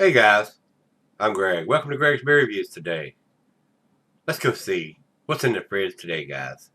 Hey guys, I'm Greg. Welcome to Gregsbeerreviews today. Let's go see what's in the fridge today, guys.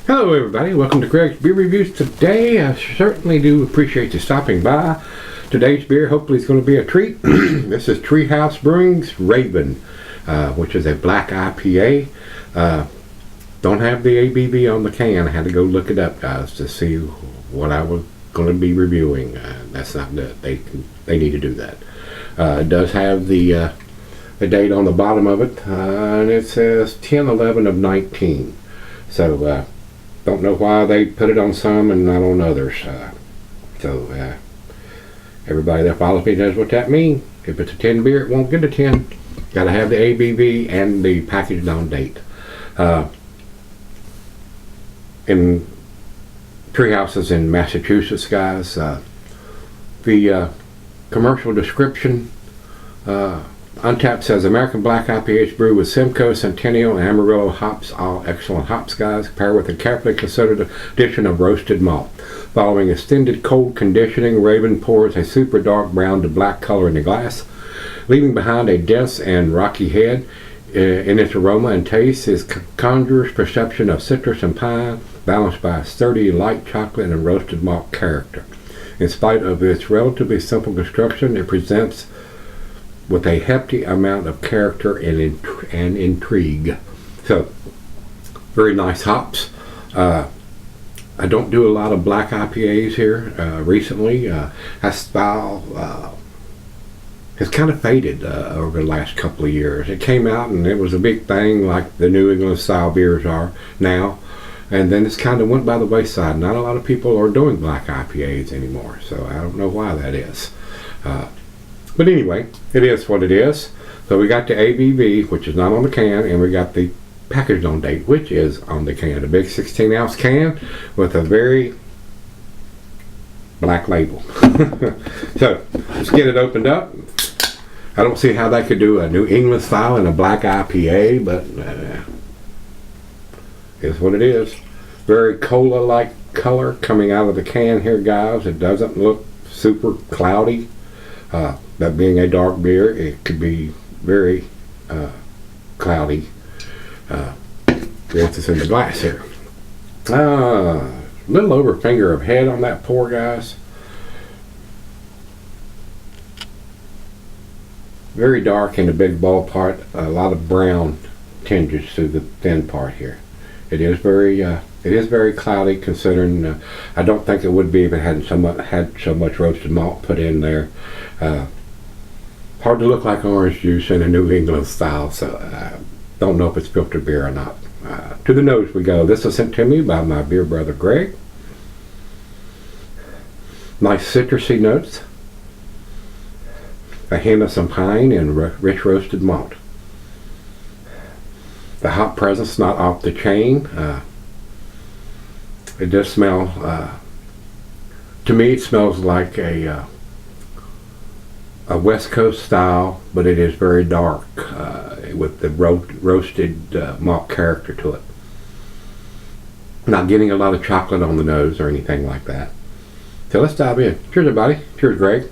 Hello everybody, welcome to Greg's Beer Reviews. Today I certainly do appreciate you stopping by. Today's beer hopefully is going to be a treat. This is Treehouse Brewing's Raven, which is a black IPA. Don't have the ABV on the can. I had to go look it up, guys, to see what I was going to be reviewing. That's not good. They need to do that. It does have the date on the bottom of it, and it says 10/11 of 19. So don't know why they put it on some and not on others. Everybody that follows me knows what that means. If it's a 10 beer, it won't get a 10. Got to have the ABV and the packaged on date. In Treehouses in Massachusetts, guys, the commercial description Untapped says American Black IPA is brewed with Simcoe, Centennial, and Amarillo hops, all excellent hops, guys, paired with a carefully considered addition of roasted malt. Following extended cold conditioning, Raven pours a super dark brown to black color in the glass, leaving behind a dense and rocky head. In its aroma and taste, it conjures perception of citrus and pine, balanced by a sturdy light chocolate and roasted malt character. In spite of its relatively simple construction, it presents with a hefty amount of character and intrigue. So, very nice hops. I don't do a lot of black IPAs here recently. That style has kind of faded over the last couple of years. It came out and it was a big thing like the New England style beers are now. And then it's kind of went by the wayside. Not a lot of people are doing black IPAs anymore. So I don't know why that is. But anyway, it is what it is. So we got the ABV, which is not on the can, and we got the packaged on date, which is on the can. A big 16-ounce can with a very black label. So let's get it opened up. I don't see how they could do a New England style and a black IPA, but it's what it is. Very cola-like color coming out of the can here, guys. It doesn't look super cloudy. That being a dark beer, it could be very cloudy. It's in the glass here. Little over finger of head on that pour, guys. Very dark in the big ball part. A lot of brown tinges through the thin part here. It is very cloudy, considering I don't think it would be if it hadn't had so much roasted malt put in there. Hard to look like orange juice in a New England style, so don't know if it's filtered beer or not. To the nose we go. This was sent to me by my beer brother Greg. Nice citrusy notes. A hint of some pine and rich roasted malt. The hop presence not off the chain. It does smell, to me it smells like a West Coast style, but it is very dark with the roasted malt character to it. Not getting a lot of chocolate on the nose or anything like that. So let's dive in. Cheers everybody. Cheers Greg.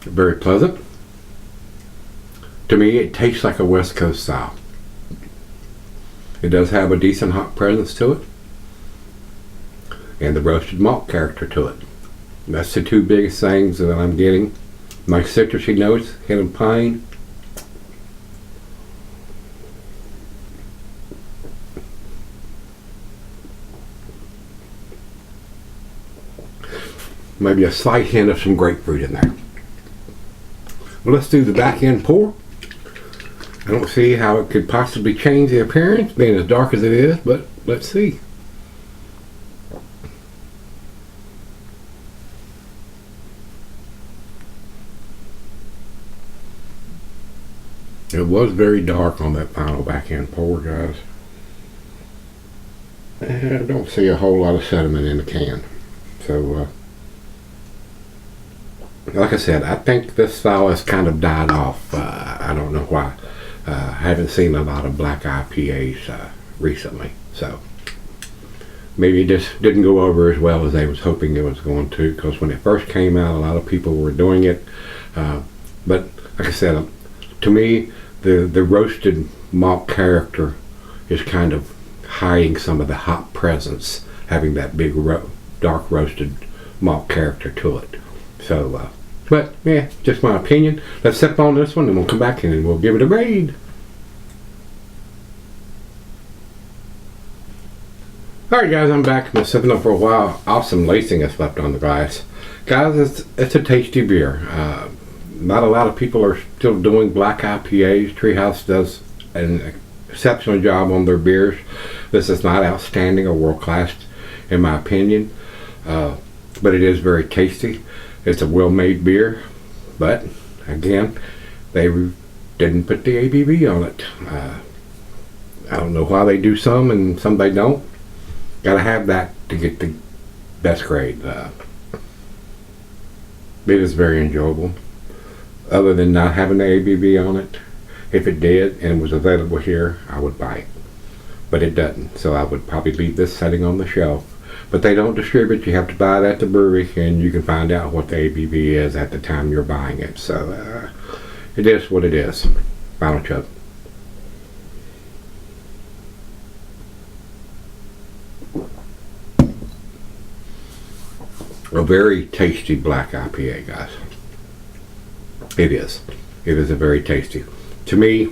Very pleasant. To me, it tastes like a West Coast style. It does have a decent hop presence to it, and the roasted malt character to it. That's the two biggest things that I'm getting. Nice citrusy notes, hint of pine. Maybe a slight hint of some grapefruit in there. Well, let's do the back end pour. I don't see how it could possibly change the appearance, being as dark as it is, but let's see. It was very dark on that final backhand pour, guys. I don't see a whole lot of sediment in the can. So, like I said, I think this style has kind of died off. I don't know why. I haven't seen a lot of black IPAs recently. So, maybe it just didn't go over as well as they was hoping it was going to. Because when it first came out, a lot of people were doing it. But, like I said, to me, the roasted malt character is kind of hiding some of the hop presence, having that big dark roasted malt character to it. So, but yeah, just my opinion. Let's sip on this one and we'll come back in and we'll give it a grade. Alright guys, I'm back. I've been sipping up for a while. Awesome lacing is left on the glass. Guys, it's a tasty beer. Not a lot of people are still doing black IPAs. Treehouse does an exceptional job on their beers. This is not outstanding or world class in my opinion, but it is very tasty. It's a well-made beer, but again, they didn't put the ABV on it. I don't know why they do some and some they don't. Gotta have that to get the best grade. It is very enjoyable. Other than not having the ABV on it, if it did and was available here, I would buy it. But it doesn't, so I would probably leave this sitting on the shelf. But they don't distribute. You have to buy it at the brewery, and you can find out what the ABV is at the time you're buying it. So it is what it is. Final chug. A very tasty black IPA, guys. It is. It is a very tasty. To me,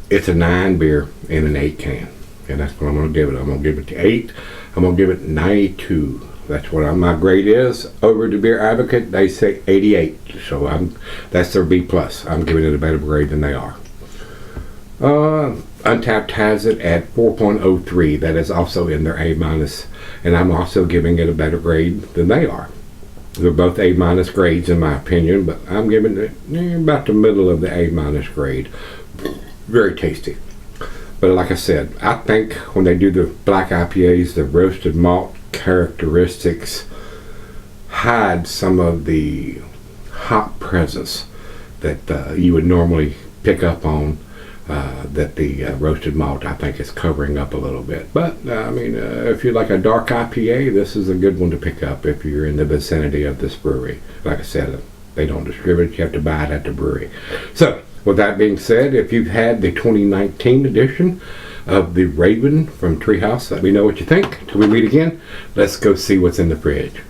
it's a 9 beer in an 8 can. And that's what I'm going to give it. I'm going to give it the 8. I'm going to give it 92. That's what my grade is. Over to Beer Advocate, they say 88. So that's their B+. I'm giving it a better grade than they are. Untapped has it at 4.03. That is also in their A-. And I'm also giving it a better grade than they are. They're both A- grades in my opinion, but I'm giving it about the middle of the A- grade. Very tasty. But like I said, I think when they do the black IPAs, the roasted malt characteristics hide some of the hop presence that you would normally pick up on, that the roasted malt I think is covering up a little bit. But I mean, if you like a dark IPA, this is a good one to pick up if you're in the vicinity of this brewery. Like I said, they don't distribute it. You have to buy it at the brewery. So with that being said, if you've had the 2019 edition of the Raven from Treehouse, let me know what you think. Till we meet again, let's go see what's in the fridge.